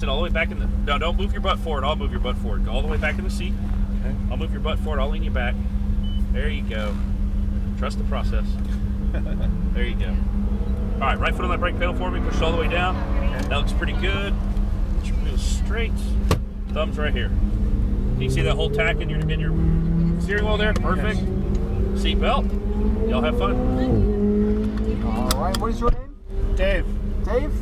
Sit all the way back in the. No, don't move your butt forward. I'll move your butt forward. Go all the way back in the seat. Okay. I'll move your butt forward. I'll lean you back. There you go. Trust the process. There you go. All right, right foot on that brake pedal for me. Push it all the way down. Okay. That looks pretty good. Get your wheels straight. Thumbs right here. Can you see that whole tack in your steering wheel there? Perfect. Seat belt. Y'all have fun. All right, what is your name? Dave. Dave.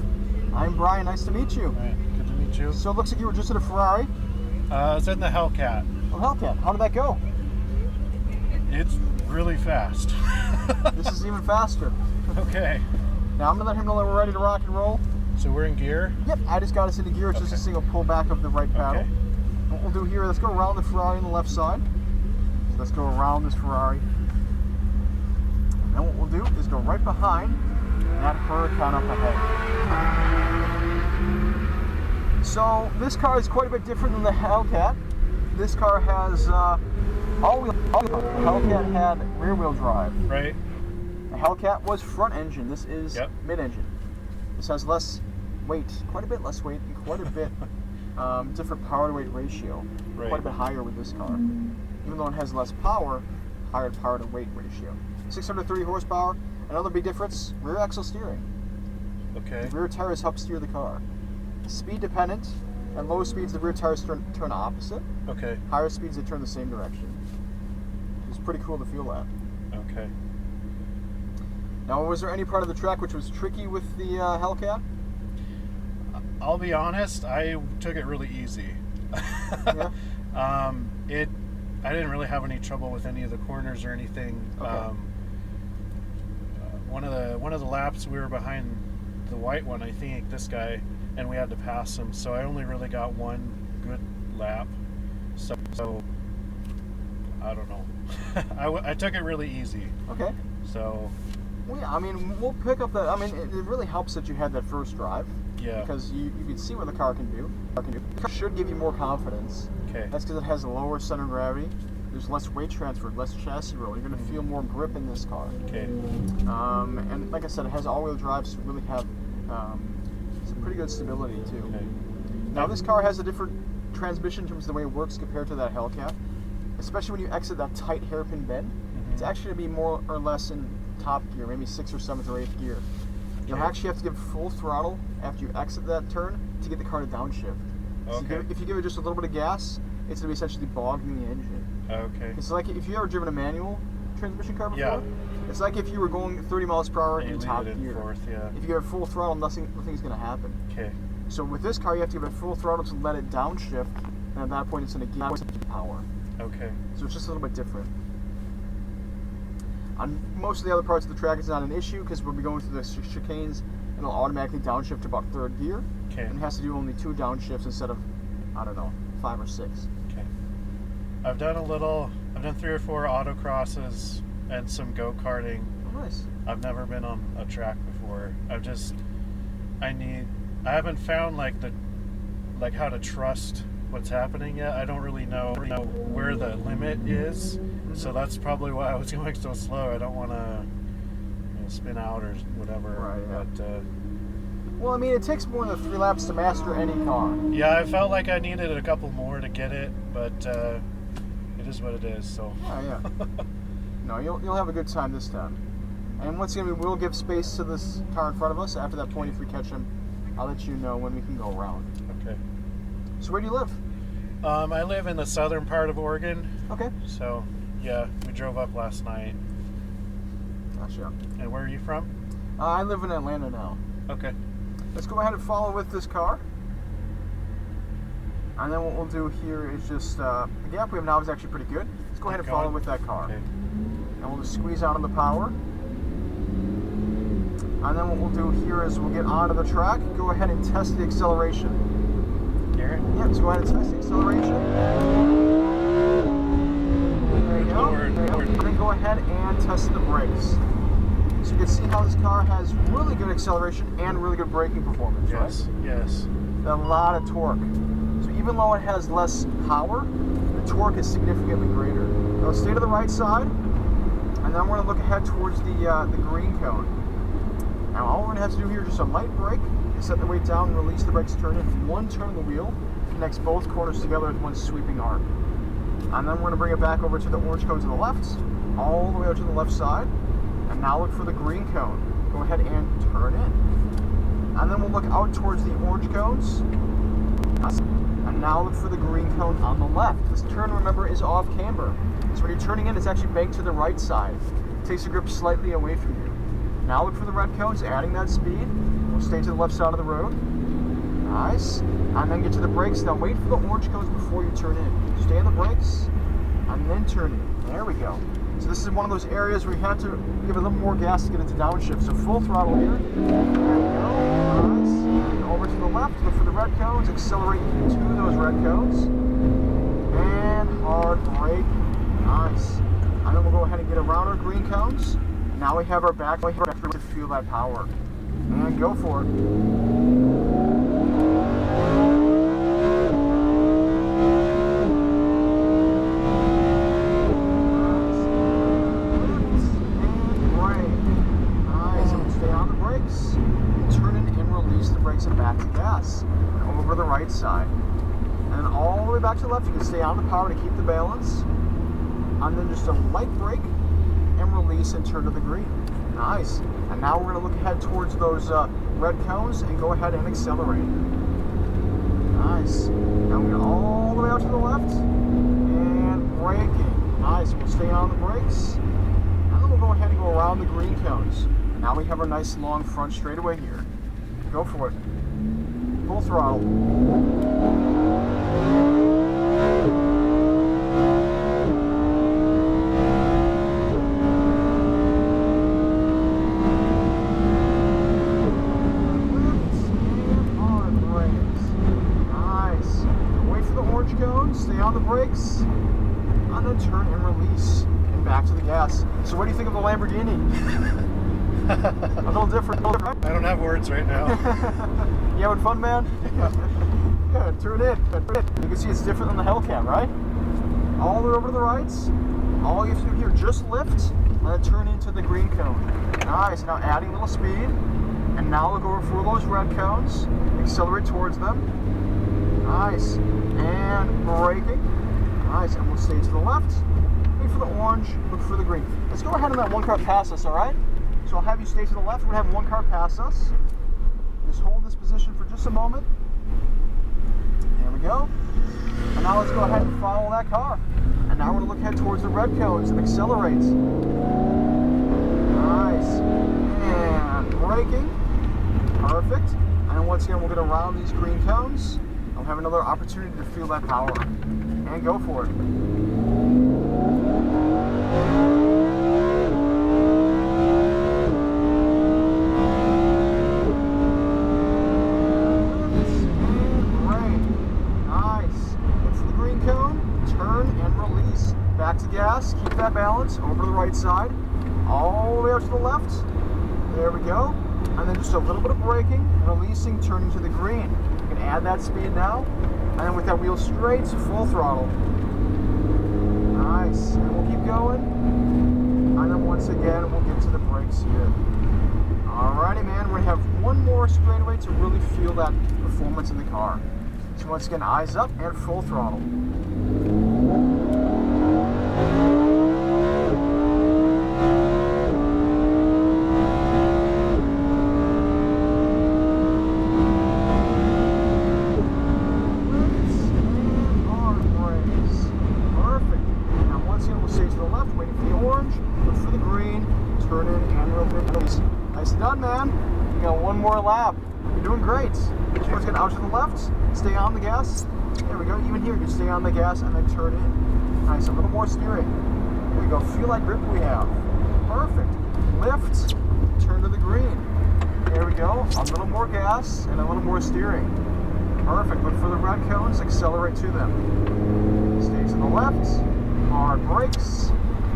I'm Brian. Nice to meet you. All right, good to meet you. So it looks like you were just at a Ferrari. I was in the Hellcat. Oh, Hellcat. How did that go? It's really fast. This is even faster. Okay. Now I'm gonna let him know that we're ready to rock and roll. So we're in gear? Yep, I just got us into gear. It's just a single pull back of the right paddle. Okay. What we'll do here, let's go around the Ferrari on the left side. So let's go around this Ferrari. And then what we'll do is go right behind that Huracan up ahead. So this car is quite a bit different than the Hellcat. This car has all-wheel. The Hellcat had rear-wheel drive. Right. The Hellcat was front engine. This is mid-engine. This has less weight, quite a bit less weight, and quite a bit different power to weight ratio. Right. Quite a bit higher with this car. Even though it has less power, higher power to weight ratio. 630 horsepower. Another big difference, rear axle steering. Okay. The rear tires help steer the car. Speed dependent. At low speeds, the rear tires turn opposite. Okay. Higher speeds, they turn the same direction. It's pretty cool to feel that. Okay. Now, was there any part of the track which was tricky with the Hellcat? I'll be honest, I took it really easy. Yeah. I didn't really have any trouble with any of the corners or anything. Okay. One of the laps we were behind the white one, I think, this guy, and we had to pass him. So I only really got one good lap. So I don't know. I took it really easy. Okay. So. Well, yeah, I mean, we'll pick up that. I mean, it really helps that you had that first drive. Yeah. Because you can see what the car can do. The car should give you more confidence. Okay. That's because it has a lower center of gravity. There's less weight transfer, less chassis roll. You're going to feel more grip in this car. Okay. And like I said, it has all-wheel drive, so you really have some pretty good stability too. Okay. Now this car has a different transmission in terms of the way it works compared to that Hellcat. Especially when you exit that tight hairpin bend, it's actually going to be more or less in top gear, maybe 6th or 7th or 8th gear. You'll actually have to give full throttle after you exit that turn to get the car to downshift. So if you give it just a little bit of gas, it's going to be essentially bogging the engine. Okay. It's like if you've ever driven a manual transmission car before, it's like if you were going 30 miles per hour in top gear. Fourth, yeah. If you give it full throttle, nothing's going to happen. Okay. So with this car, you have to give it full throttle to let it downshift, and at that point, it's going to give power. Okay. So it's just a little bit different. On most of the other parts of the track, it's not an issue because we'll be going through the chicanes and it'll automatically downshift to about 3rd gear. Okay. And it has to do only 2 downshifts instead of, I don't know, 5 or 6. Okay. I've done 3 or 4 autocrosses and some go-karting. Oh, nice. I've never been on a track before. I haven't found how to trust what's happening yet. I don't really know where the limit is. So that's probably why I was going so slow. I don't want to spin out or whatever. Right, yeah. But, well, I mean, it takes more than 3 laps to master any car. yeah, I felt like I needed a couple more to get it, but it is what it is. So. Oh, yeah. No, you'll have a good time this time. And once again, we will give space to this car in front of us. After that point, if we catch him, I'll let you know when we can go around. Okay. So where do you live? I live in the southern part of Oregon. Okay. So, yeah, we drove up last night. Gotcha. And where are you from? I live in Atlanta now. Okay. Let's go ahead and follow with this car. And then what we'll do here is just, the gap we have now is actually pretty good. Let's go ahead and follow with that car. Okay. And we'll just squeeze out on the power. And then what we'll do here is we'll get onto the track, go ahead and test the acceleration. Here? Yeah, let's go ahead and test the acceleration. There you go. And then go ahead and test the brakes. So you can see how this car has really good acceleration and really good braking performance, right? Yes. A lot of torque. So even though it has less power, the torque is significantly greater. Now stay to the right side, and then we're going to look ahead towards the green cone. Now all we're going to have to do here is just a light brake, set the weight down, release the brakes, turn in. One turn of the wheel connects both corners together with one sweeping arc. And then we're going to bring it back over to the orange cone to the left, all the way out to the left side. And now look for the green cone. Go ahead and turn in. And then we'll look out towards the orange cones. And now look for the green cone on the left. This turn, remember, is off camber. So when you're turning in, it's actually banked to the right side. It takes the grip slightly away from you. Now look for the red cones, adding that speed. We'll stay to the left side of the road. Nice. And then get to the brakes. Now wait for the orange cones before you turn in. Stay on the brakes, and then turn in. There we go. So this is one of those areas where you have to give a little more gas to get into downshift. So full throttle here. There we go. Nice. And over to the left, look for the red cones. Accelerate to those red cones. And hard brake. Nice. And then we'll go ahead and get around our green cones. And now we have our back to feel that power. And go for it. And back to gas, and over the right side, and all the way back to the left. You can stay on the power to keep the balance, and then just a light brake and release and turn to the green. Nice. And now we're going to look ahead towards those red cones and go ahead and accelerate. Nice. Now we're going all the way out to the left and braking. Nice. We'll stay on the brakes, and then we'll go ahead and go around the green cones. And now we have our nice long front straightaway here. Go for it. Full throttle. Nice. Wait for the orange cone. Stay on the brakes. And then turn and release. And back to the gas. So what do you think of the Lamborghini? A little different. I don't have words right now. You having fun, man? Yeah, turn it. You can see it's different than the Hellcat, right? All the way over to the right. All you have to do here, just lift and then turn into the green cone. Nice. Now adding a little speed. And now look over for those red cones. Accelerate towards them. Nice. And braking. Nice. And we'll stay to the left. Wait for the orange. Look for the green. Let's go ahead and let one car pass us, all right? So I'll have you stay to the left. We're going to have one car pass us. Just hold this position for just a moment. There we go. And now let's go ahead and follow that car. And now we're going to look ahead towards the red cones and accelerate. Nice. And braking. Perfect. And once again, we're going to round these green cones. I'll have another opportunity to feel that power. And go for it. Back to gas, keep that balance, over to the right side, all the way out to the left, there we go, and then just a little bit of braking, releasing, turning to the green. You can add that speed now, and then with that wheel straight, full throttle. Nice, and we'll keep going, and then once again, we'll get to the brakes here. Alrighty, man, we're going to have one more straightaway to really feel that performance in the car. So once again, eyes up and full throttle. Nicely done, man. You got one more lap. You're doing great. Let's get out to the left. Stay on the gas. There we go. Even here, you can stay on the gas and then turn in. Nice. A little more steering. There we go. Feel that grip we have. Perfect. Lift. Turn to the green. There we go. A little more gas and a little more steering. Perfect. Look for the red cones. Accelerate to them. Stay to the left. Hard brakes.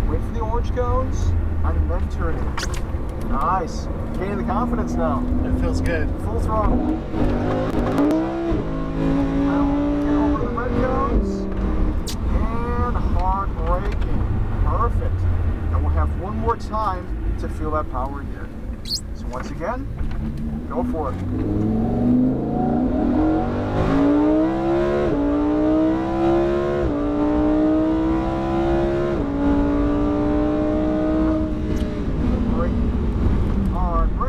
Wait for the orange cones. And then turn in. Nice. Gaining the confidence now. It feels good. Full throttle. Now get over to the red cones. And hard braking. Perfect. And we'll have one more time to feel that power here. So once again, go for it.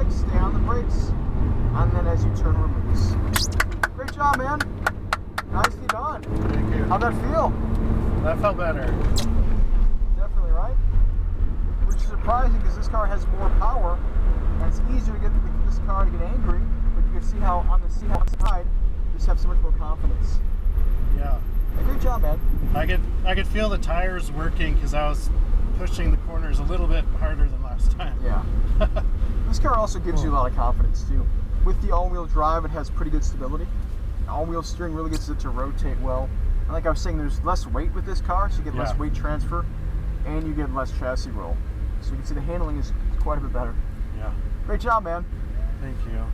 Stay on the brakes, and then as you turn, release. Great job, man. Nicely done. Thank you. How'd that feel? That felt better. Definitely, right? Which is surprising because this car has more power, and it's easier to get this car to get angry, but you can see how on the seat outside, you just have so much more confidence. Yeah. Hey, great job, man. I could feel the tires working because I was pushing the corners a little bit harder than last time. Yeah. This car also gives you a lot of confidence too. With the all-wheel drive, it has pretty good stability. All-wheel steering really gets it to rotate well. And like I was saying, there's less weight with this car, so you get less weight transfer, and you get less chassis roll. So you can see the handling is quite a bit better. Yeah. Great job, man. Thank you.